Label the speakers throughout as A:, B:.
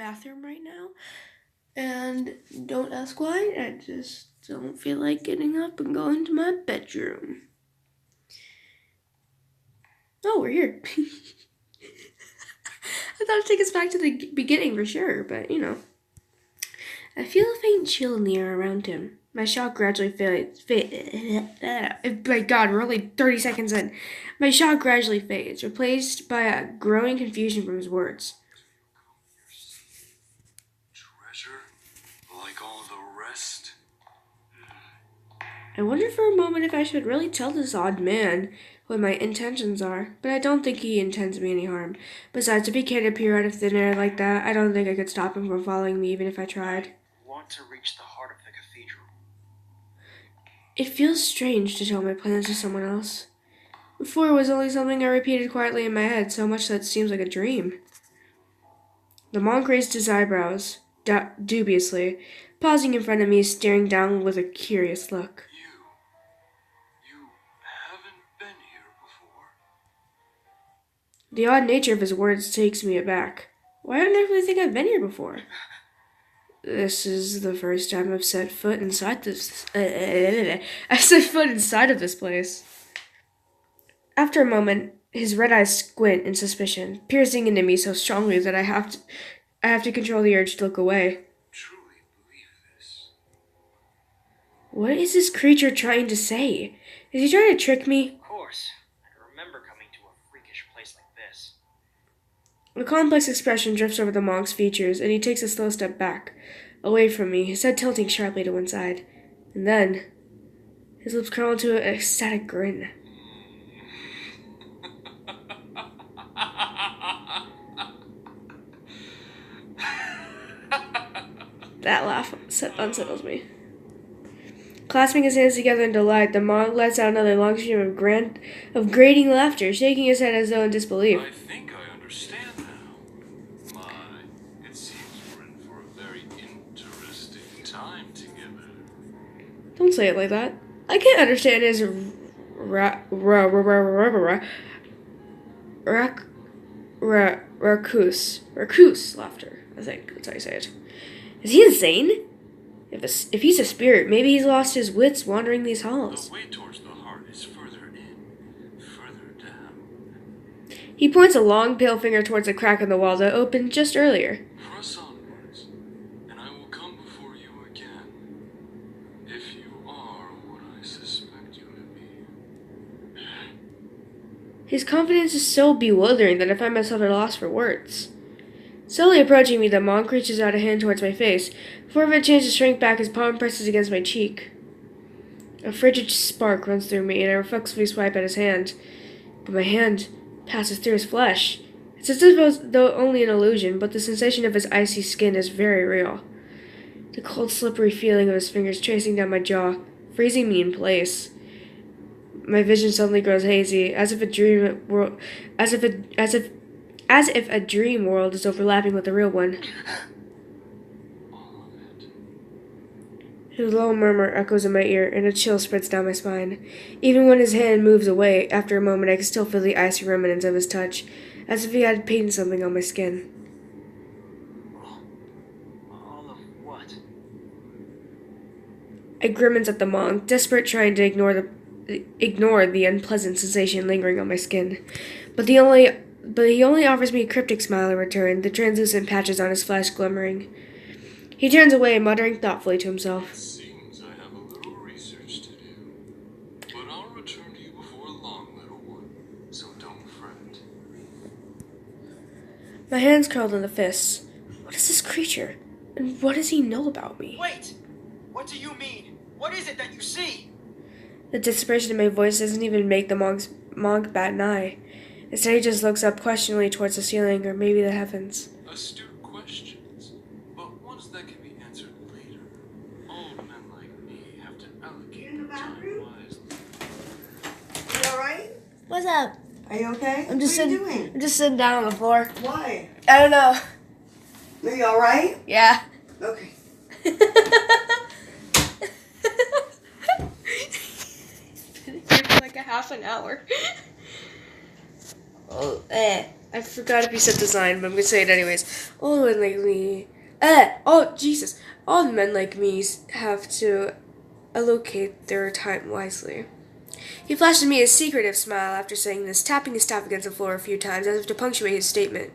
A: bathroom right now. And don't ask why, I just don't feel like getting up and going to my bedroom. Oh, we're here. I thought it'd take us back to the beginning for sure, but you know. I feel a faint chill in the air around him. My shock gradually fades. My God, we're only 30 seconds in. My shock gradually fades, replaced by a growing confusion from his words.
B: Treasure, like all the rest.
A: I wonder for a moment if I should really tell this odd man what my intentions are, but I don't think he intends me any harm. Besides, if he can't appear out of thin air like that, I don't think I could stop him from following me even if I tried.
B: I want to reach the heart of the cathedral.
A: It feels strange to tell my plans to someone else. Before it was only something I repeated quietly in my head, so much that it seems like a dream. The monk raised his eyebrows, dubiously, pausing in front of me, staring down with a curious look.
B: You haven't been here before.
A: The odd nature of his words takes me aback. Why don't I really think I've been here before? This is the first time I've set foot inside this. I set foot inside of this place. After a moment, his red eyes squint in suspicion, piercing into me so strongly that I have to control the urge to look away.
B: Truly believe this.
A: What is this creature trying to say? Is he trying to trick me?
C: Of course. I remember coming to a freakish place like this.
A: A complex expression drifts over the monk's features, and he takes a slow step back, away from me, his head tilting sharply to one side. And then, his lips curl into an ecstatic grin. That laugh unsettles me. Clasping his hands together in delight, the monk lets out another long stream of grating laughter, shaking his head as though in disbelief.
B: I think I understand now. It seems we're in for a very interesting time together.
A: Don't say it like that. I can't understand his raccoose laughter. I think that's how you say it. Is he insane? If he's a spirit, maybe he's lost his wits wandering these halls.
B: The way towards the heart is further in, further down.
A: He points a long, pale finger towards a crack in the wall that opened just earlier.
B: Press onwards, and I will come before you again. If you are what I suspect you to be.
A: His confidence is so bewildering that I find myself at a loss for words. Slowly approaching me, the monk reaches out a hand towards my face. Before I chance to shrink back, his palm presses against my cheek. A frigid spark runs through me, and I reflexively swipe at his hand. But my hand passes through his flesh. It's as though only an illusion, but the sensation of his icy skin is very real. The cold, slippery feeling of his fingers tracing down my jaw, freezing me in place. My vision suddenly grows hazy, as if a dream world is overlapping with the real one.
B: All of it.
A: His low murmur echoes in my ear, and a chill spreads down my spine. Even when his hand moves away, after a moment I can still feel the icy remnants of his touch, as if he had painted something on my skin.
C: All of what?
A: I grimace at the monk, desperate trying to ignore the unpleasant sensation lingering on my skin. But he only offers me a cryptic smile in return, the translucent patches on his flesh glimmering. He turns away, muttering thoughtfully to himself.
B: It seems I have a little research to do. But I'll return to you before long, little one, so don't fret.
A: My hands curled into fists. What is this creature? And what does he know about me?
C: Wait! What do you mean? What is it that you see?
A: The desperation in my voice doesn't even make the monk bat an eye. Instead, he just looks up questioningly towards the ceiling, or maybe the heavens.
B: Astute questions, but ones that can be answered later. Old men like me have to allocate their time wisely.
D: You alright?
A: What's up?
D: Are you okay?
A: I'm just
D: what are you doing?
A: I'm just sitting down on the floor.
D: Why?
A: I don't know.
D: Are you alright?
A: Yeah.
D: Okay.
A: Been here for like a half an hour. Oh, I forgot if you said design, but I'm gonna say it anyways. All men like me, Jesus! All men like me have to allocate their time wisely. He flashed at me a secretive smile after saying this, tapping his staff against the floor a few times as if to punctuate his statement.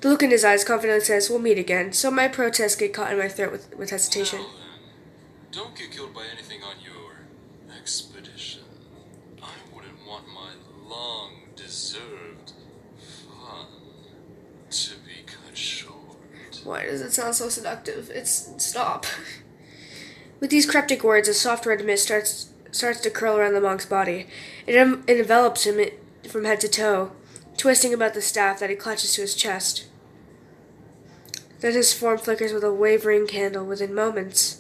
A: The look in his eyes confidently says, "We'll meet again," so my protests get caught in my throat with hesitation.
B: Now then, don't get killed by anything on your expedition. I wouldn't want my long-deserved fun to be cut short.
A: Why does it sound so seductive? Stop. With these cryptic words, a soft red mist starts to curl around the monk's body. It envelops him from head to toe, twisting about the staff that he clutches to his chest. Then his form flickers with a wavering candle. Within moments,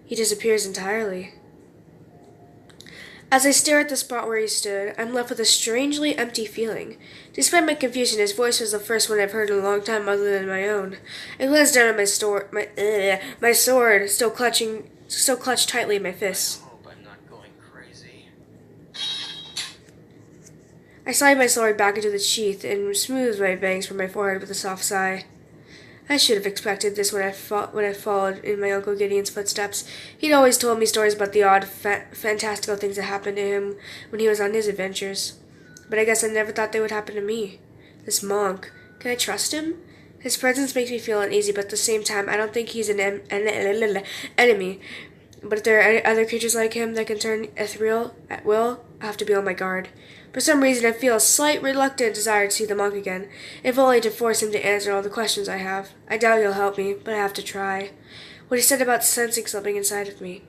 A: he disappears entirely. As I stare at the spot where he stood, I'm left with a strangely empty feeling. Despite my confusion, his voice was the first one I've heard in a long time other than my own. I glanced down at my sword, still clutched tightly in my fists.
C: I hope I'm not going crazy.
A: I slide my sword back into the sheath and smooth my bangs from my forehead with a soft sigh. I should have expected this when I followed in my Uncle Gideon's footsteps. He'd always told me stories about the odd, fantastical things that happened to him when he was on his adventures. But I guess I never thought they would happen to me. This monk, can I trust him? His presence makes me feel uneasy, but at the same time, I don't think he's an enemy. But if there are other creatures like him that can turn ethereal at will, I have to be on my guard. For some reason, I feel a slight reluctant desire to see the monk again, if only to force him to answer all the questions I have. I doubt he'll help me, but I have to try. What he said about sensing something inside of me.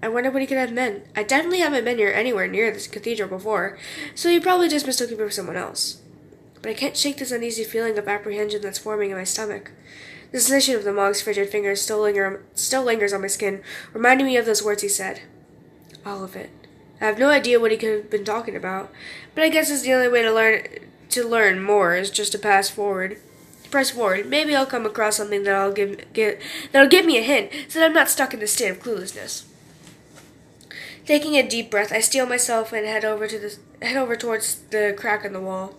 A: I wonder what he could have meant. I definitely haven't been anywhere near this cathedral before, so he probably just mistook me for someone else. But I can't shake this uneasy feeling of apprehension that's forming in my stomach. The sensation of the monk's frigid fingers still lingers on my skin, reminding me of those words he said. All of it. I have no idea what he could have been talking about, but I guess it's the only way to learn more is just to press forward. Maybe I'll come across something that'll give me a hint, so that I'm not stuck in this state of cluelessness. Taking a deep breath, I steel myself and head over towards the crack in the wall.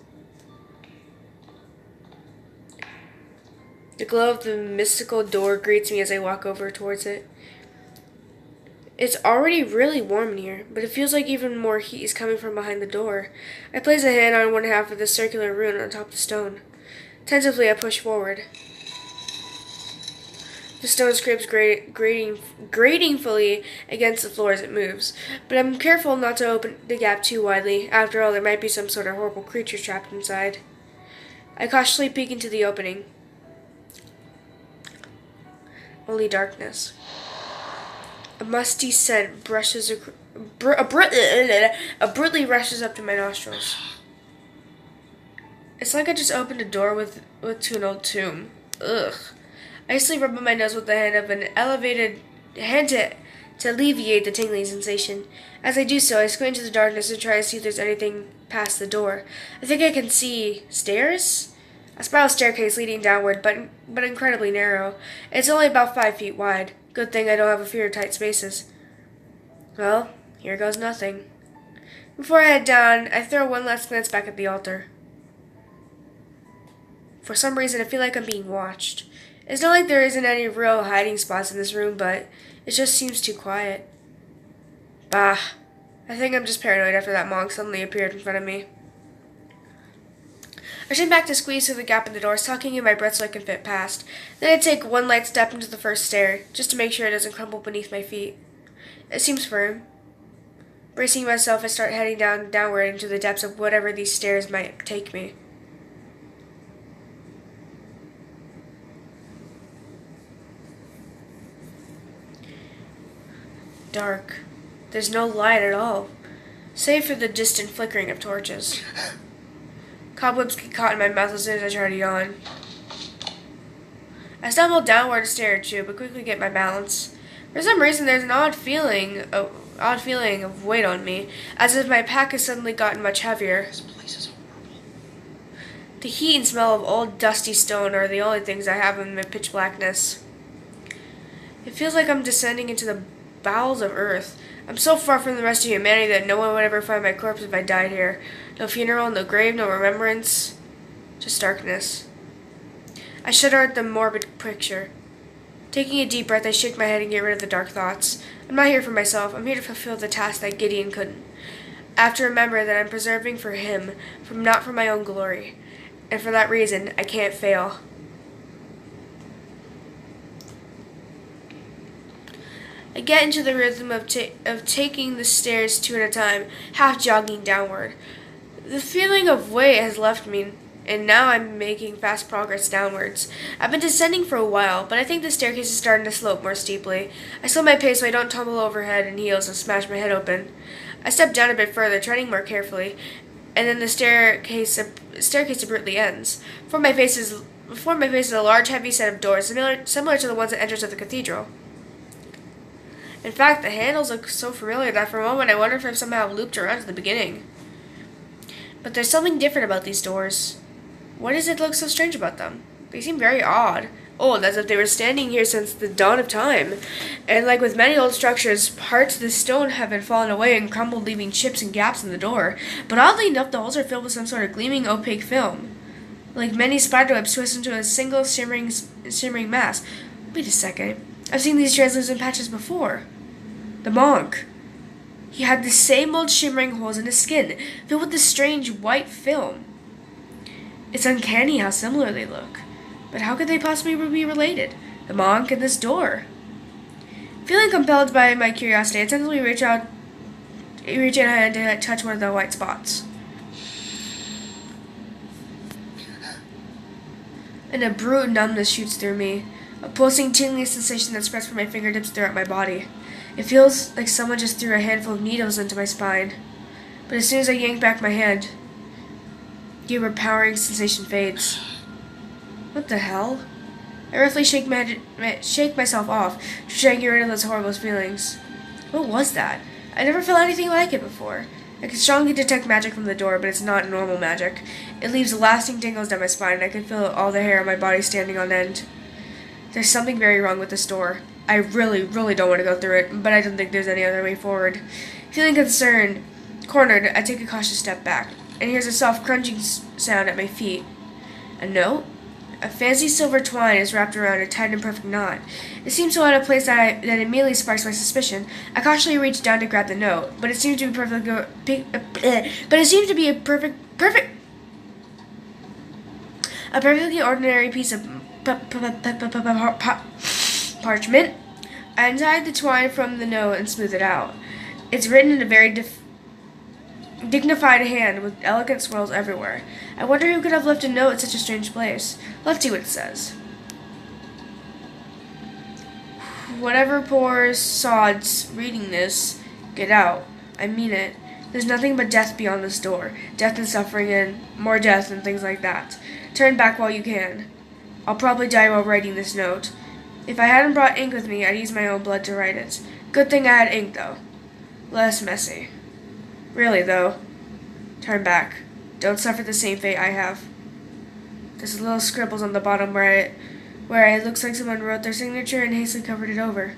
A: The glow of the mystical door greets me as I walk over towards it. It's already really warm in here, but it feels like even more heat is coming from behind the door. I place a hand on one half of the circular rune on top of the stone. Tentatively, I push forward. The stone scrapes gratingly against the floor as it moves, but I'm careful not to open the gap too widely. After all, there might be some sort of horrible creature trapped inside. I cautiously peek into the opening. Only darkness. A musty scent abruptly rushes up to my nostrils. It's like I just opened a door to an old tomb. Ugh. I hastily rub my nose with the hand of an elevated hand to alleviate the tingling sensation. As I do so, I squint into the darkness and try to see if there's anything past the door. I think I can see stairs? A spiral staircase leading downward, but incredibly narrow. It's only about 5 feet wide. Good thing I don't have a fear of tight spaces. Well, here goes nothing. Before I head down, I throw one last glance back at the altar. For some reason, I feel like I'm being watched. It's not like there isn't any real hiding spots in this room, but it just seems too quiet. Bah. I think I'm just paranoid after that monk suddenly appeared in front of me. I turn back to squeeze through the gap in the door, sucking in my breath so I can fit past. Then I take one light step into the first stair, just to make sure it doesn't crumble beneath my feet. It seems firm. Bracing myself, I start heading downward into the depths of whatever these stairs might take me. Dark. There's no light at all, save for the distant flickering of torches. Cobwebs get caught in my mouth as soon as I try to yawn. I stumble downward a stair or two, but quickly get my balance. For some reason, there's an odd feeling of weight on me, as if my pack has suddenly gotten much heavier.
C: This place is horrible.
A: The heat and smell of old dusty stone are the only things I have in my pitch blackness. It feels like I'm descending into the bowels of earth. I'm so far from the rest of humanity that no one would ever find my corpse if I died here. No funeral, no grave, no remembrance. Just darkness. I shudder at the morbid picture. Taking a deep breath, I shake my head and get rid of the dark thoughts. I'm not here for myself. I'm here to fulfill the task that Gideon couldn't. I have to remember that I'm preserving for him, not for my own glory. And for that reason, I can't fail. I get into the rhythm of taking the stairs two at a time, half jogging downward. The feeling of weight has left me, and now I'm making fast progress downwards. I've been descending for a while, but I think the staircase is starting to slope more steeply. I slow my pace so I don't tumble over head and heels and smash my head open. I step down a bit further, treading more carefully, and then the staircase abruptly ends. Before my face is a large, heavy set of doors, similar to the ones at entrance of the cathedral. In fact, the handles look so familiar that for a moment I wonder if I've somehow looped around to the beginning. But there's something different about these doors. What does it look so strange about them? They seem very odd. Old, as if they were standing here since the dawn of time. And like with many old structures, parts of the stone have been fallen away and crumbled, leaving chips and gaps in the door. But oddly enough, the holes are filled with some sort of gleaming, opaque film. Like many spiderwebs twisted into a single shimmering mass. Wait a second. I've seen these translucent patches before. The monk. He had the same old shimmering holes in his skin, filled with this strange white film. It's uncanny how similar they look. But how could they possibly be related? The monk and this door. Feeling compelled by my curiosity, I tentatively reach out a hand to touch one of the white spots. And a brute numbness shoots through me. A pulsing, tingling sensation that spreads from my fingertips throughout my body. It feels like someone just threw a handful of needles into my spine. But as soon as I yank back my hand, the overpowering sensation fades. What the hell? I roughly shake myself off, trying to get rid of those horrible feelings. What was that? I never felt anything like it before. I can strongly detect magic from the door, but it's not normal magic. It leaves lasting tingles down my spine, and I can feel all the hair on my body standing on end. There's something very wrong with this door. I really, really don't want to go through it, but I don't think there's any other way forward. Feeling cornered, I take a cautious step back, and here's a soft crunching sound at my feet. A note? A fancy silver twine is wrapped around a tight and perfect knot. It seems so out of place that immediately sparks my suspicion. I cautiously reach down to grab the note, but it seems to be a perfectly ordinary piece of parchment. I untied the twine from the note and smoothed it out. It's written in a very dignified hand with elegant swirls everywhere. I wonder who could have left a note in such a strange place. Let's see what it says. Whatever poor sods reading this, get out. I mean it. There's nothing but death beyond this door. Death and suffering and more death and things like that. Turn back while you can. I'll probably die while writing this note. If I hadn't brought ink with me, I'd use my own blood to write it. Good thing I had ink, though. Less messy. Really, though. Turn back. Don't suffer the same fate I have. There's little scribbles on the bottom where it looks like someone wrote their signature and hastily covered it over.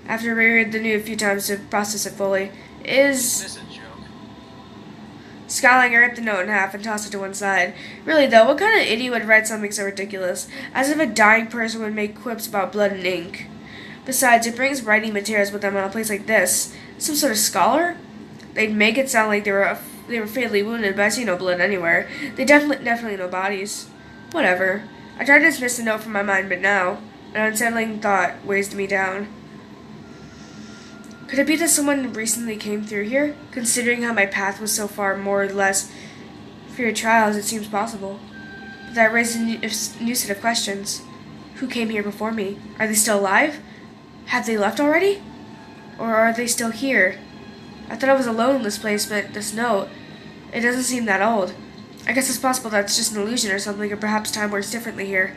A: After I reread the note a few times to process it fully,
C: Is this a joke?
A: Scowling, I ripped the note in half and tossed it to one side. Really, though, what kind of idiot would write something so ridiculous? As if a dying person would make quips about blood and ink. Besides, it brings writing materials with them on a place like this. Some sort of scholar? They'd make it sound like they were fatally wounded, but I see no blood anywhere. They definitely no bodies. Whatever. I tried to dismiss the note from my mind, but now an unsettling thought weighs me down. Could it be that someone recently came through here? Considering how my path was so far more or less free of trials, it seems possible. But that raises a new set of questions. Who came here before me? Are they still alive? Have they left already? Or are they still here? I thought I was alone in this place, but this note, it doesn't seem that old. I guess it's possible that's just an illusion or something, or perhaps time works differently here.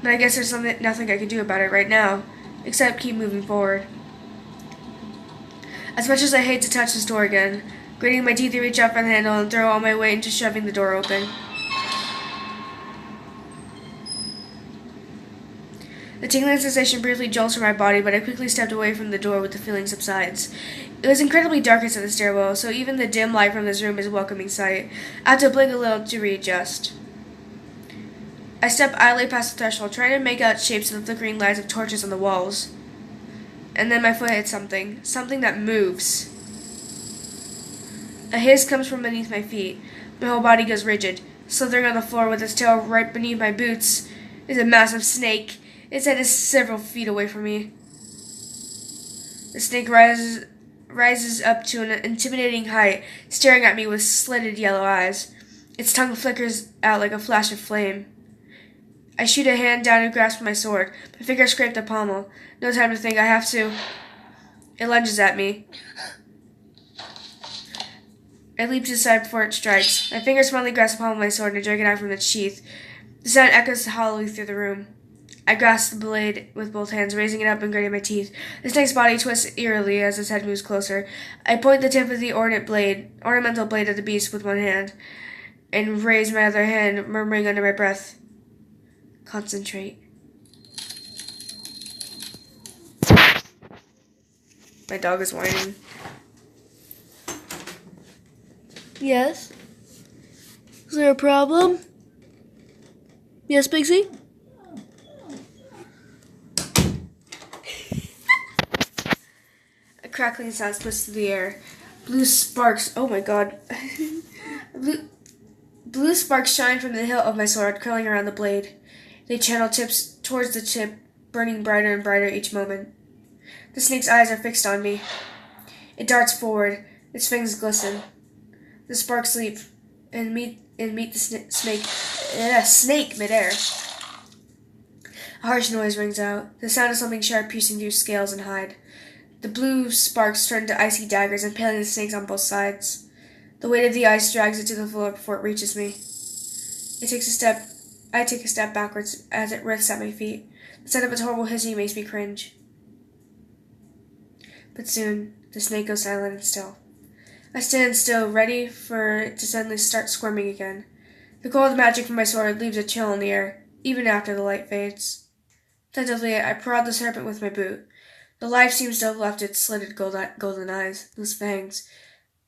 A: But I guess there's nothing I can do about it right now, except keep moving forward. As much as I hate to touch this door again, gritting my teeth to reach out for the handle and throw all my weight into shoving the door open. The tingling sensation briefly jolts through my body, but I quickly stepped away from the door with the feeling subsides. It was incredibly dark inside the stairwell, so even the dim light from this room is a welcoming sight. I had to blink a little to readjust. I step idly past the threshold, trying to make out shapes in the flickering lights of torches on the walls. And then my foot hits something that moves. A hiss comes from beneath my feet. My whole body goes rigid. Slithering on the floor with its tail right beneath my boots is a massive snake. Its head is several feet away from me. The snake rises up to an intimidating height, staring at me with slitted yellow eyes. Its tongue flickers out like a flash of flame. I shoot a hand down and grasp my sword. My fingers scrape the pommel. No time to think, I have to. It lunges at me. I leap to the side before it strikes. My fingers finally grasp the pommel of my sword and drag it out from its sheath. The sound echoes hollowly through the room. I grasp the blade with both hands, raising it up and gritting my teeth. The snake's body twists eerily as its head moves closer. I point the tip of the ornamental blade at the beast with one hand, and raise my other hand, murmuring under my breath, "Concentrate." My dog is whining. Yes? Is there a problem? Yes, Pixie? A crackling sound splits through the air. Blue sparks, oh my god. Blue sparks shine from the hilt of my sword, curling around the blade. They channel tips towards the tip, burning brighter and brighter each moment. The snake's eyes are fixed on me. It darts forward. Its fangs glisten. The sparks leap and meet the snake midair. A harsh noise rings out, the sound of something sharp piercing through scales and hide. The blue sparks turn to icy daggers, impaling the snakes on both sides. The weight of the ice drags it to the floor before it reaches me. I take a step backwards as it writhes at my feet. The sound of its horrible hissing makes me cringe. But soon, the snake goes silent and still. I stand still, ready for it to suddenly start squirming again. The cold magic from my sword leaves a chill in the air, even after the light fades. Tentatively, I prod the serpent with my boot. The life seems to have left its slitted golden eyes, those fangs.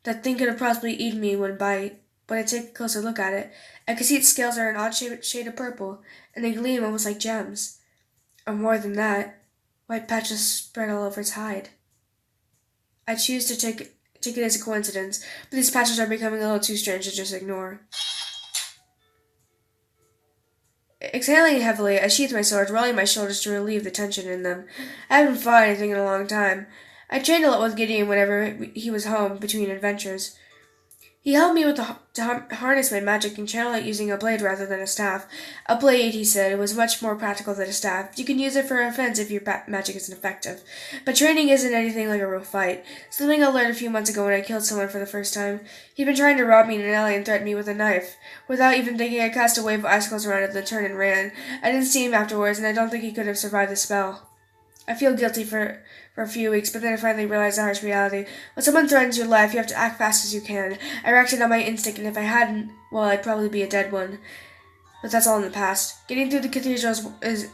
A: That thing could have possibly eaten me in one bite. When I take a closer look at it, I can see its scales are an odd shade of purple, and they gleam almost like gems. Or more than that, white patches spread all over its hide. I choose to take it as a coincidence, but these patches are becoming a little too strange to just ignore. Exhaling heavily, I sheath my sword, rolling my shoulders to relieve the tension in them. I haven't fought anything in a long time. I trained a lot with Gideon whenever he was home between adventures. He helped me to harness my magic and channel it using a blade rather than a staff. A blade, he said, was much more practical than a staff. You can use it for offense if your magic isn't effective. But training isn't anything like a real fight. Something I learned a few months ago when I killed someone for the first time. He'd been trying to rob me in an alley and threatened me with a knife. Without even thinking, I cast a wave of icicles around it, then turned and ran. I didn't see him afterwards, and I don't think he could have survived the spell. I feel guilty for a few weeks, but then I finally realized the harsh reality. When someone threatens your life, you have to act fast as you can. I reacted on my instinct, and if I hadn't, well, I'd probably be a dead one. But that's all in the past. Getting through the cathedral is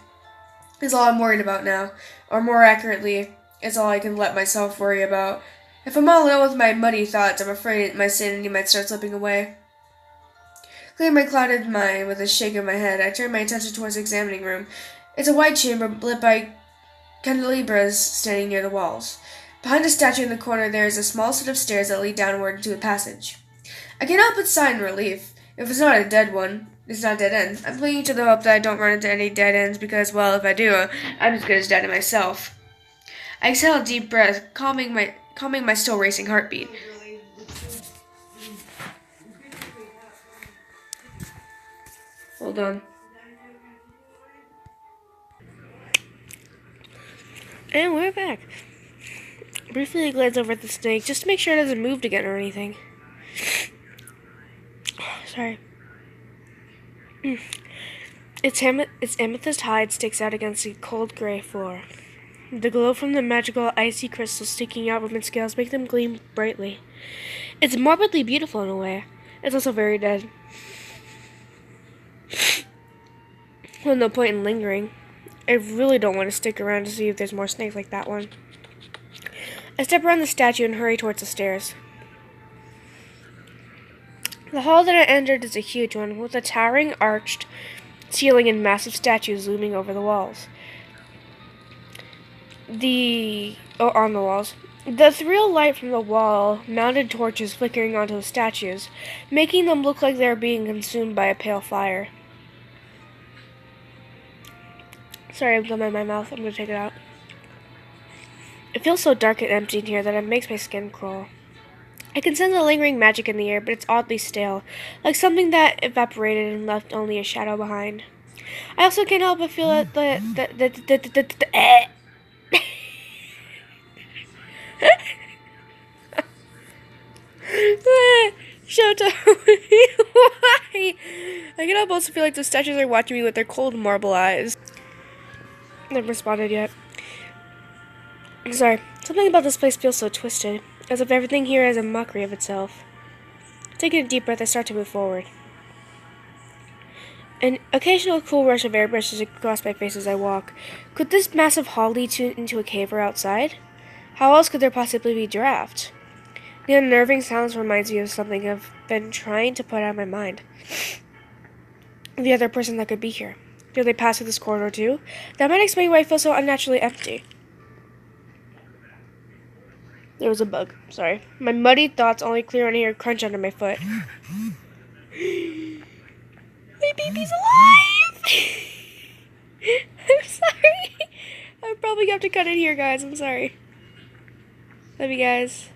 A: all I'm worried about now. Or more accurately, is all I can let myself worry about. If I'm all alone with my muddy thoughts, I'm afraid my sanity might start slipping away. Clearing my clouded mind with a shake of my head, I turn my attention towards the examining room. It's a wide chamber lit by candelabras standing near the walls. Behind a statue in the corner there is a small set of stairs that lead downward into a passage. I cannot but sigh in relief. If it's not a dead one, it's not a dead end. I'm clinging to the hope that I don't run into any dead ends because, well, if I do, I'm as good as dead myself. I exhale a deep breath, calming my still racing heartbeat. Hold on. And we're back. Briefly glance over at the snake just to make sure it hasn't moved again or anything. Sorry. Its amethyst hide sticks out against the cold gray floor. The glow from the magical icy crystals sticking out from its scales make them gleam brightly. It's morbidly beautiful in a way. It's also very dead. Well, no point in lingering. I really don't want to stick around to see if there's more snakes like that one. I step around the statue and hurry towards the stairs. The hall that I entered is a huge one, with a towering arched ceiling and massive statues looming over the walls. On the walls. The ethereal light from the wall-mounted torches flickering onto the statues, making them look like they are being consumed by a pale fire. Sorry, I've gum in my mouth. I'm gonna take it out. It feels so dark and empty in here that it makes my skin crawl. I can sense a lingering magic in the air, but it's oddly stale, like something that evaporated and left only a shadow behind. I also can't help but feel Showtime. Why? I can also feel like the statues are watching me with their cold marble eyes. Never responded yet. Sorry. Something about this place feels so twisted, as if everything here is a mockery of itself. Taking a deep breath, I start to move forward. An occasional cool rush of air brushes across my face as I walk. Could this massive hall lead into a cave or outside? How else could there possibly be a draft? The unnerving silence reminds me of something I've been trying to put out of my mind. The other person that could be here. Do they pass through this corridor too? That might explain why I feel so unnaturally empty. There was a bug. Sorry. My muddy thoughts only clear when I hear a crunch under my foot. My baby's alive! I'm sorry. I'm probably going to have to cut it here, guys. I'm sorry. Love you guys.